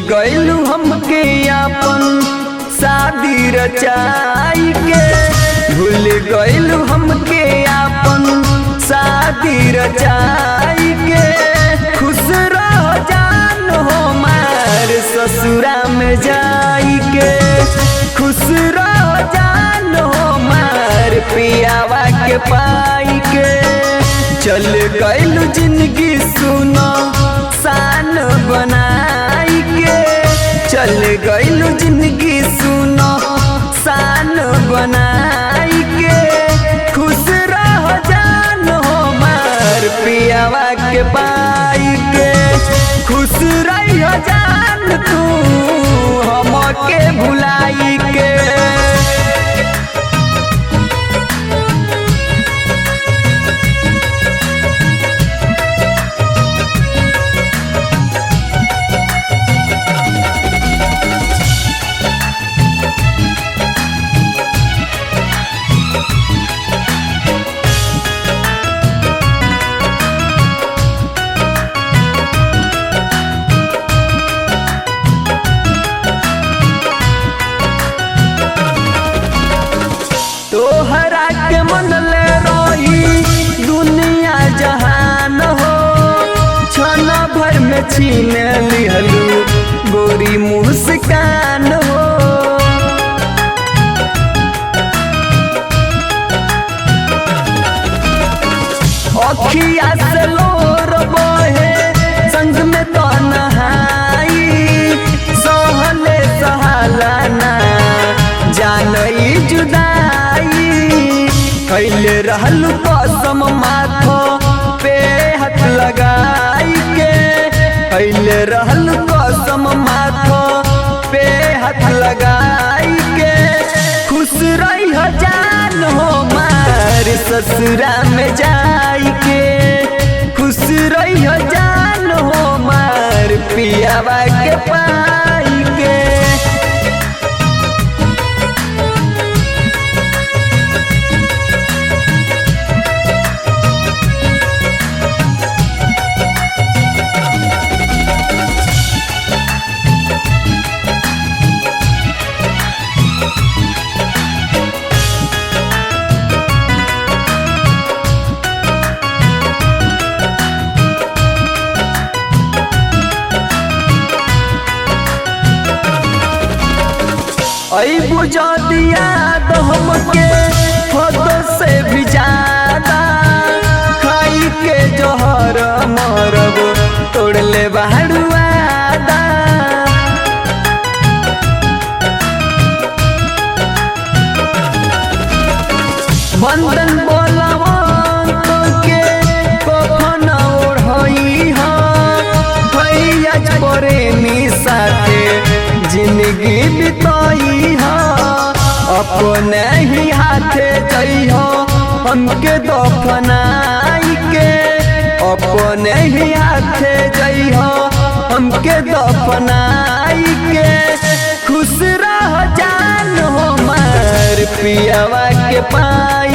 गइलू हमके अपन शादी रचाई के, भूल गइलू हमके अपन शादी रचाई के। खुश रह जान हमार ससुरा में जाई के, खुश रह जान हमार पियावा के पाई के। चल गइलू जिंदगी सुनो सान बनाई के, चल गइलू जिंदगी सुनो सान बनाई के। खुश रह जान हमार पियावा के पाई के, खुश रह जान तू हमके भुलाई के। तोहरा के मन ले रही दुनिया जहान हो, क्षण भर में छीन लिहलू गोरी मुस्कान हो। अखिया से लोर बहे संग में तो नहाई, सहले सहाला ना जानई जुदाई। कैले रहलू कसम माथो पे हाथ लगाई के, कैले रहलू कसम माथो पे हाथ लगाई के। खुश रह जान हमार ससुरा में जाई के, खुश रह जान हमार पियावा के पाई के। ऐ बुझा दिया तो हमके खुद से भी ज्यादा, खाई के जहर मरब तोड़ ले बहरुआदा। बंधन बोलवन तो के कफन ओढ़ई हा, भैया प्रेमी साथे जिंदगी बिताई हा। अपने ही हाथे जइहो हमके दफनाई के, अपने ही हाथे जइहो हमके दफनाई के। खुश रह जान हमार पियावा के पाई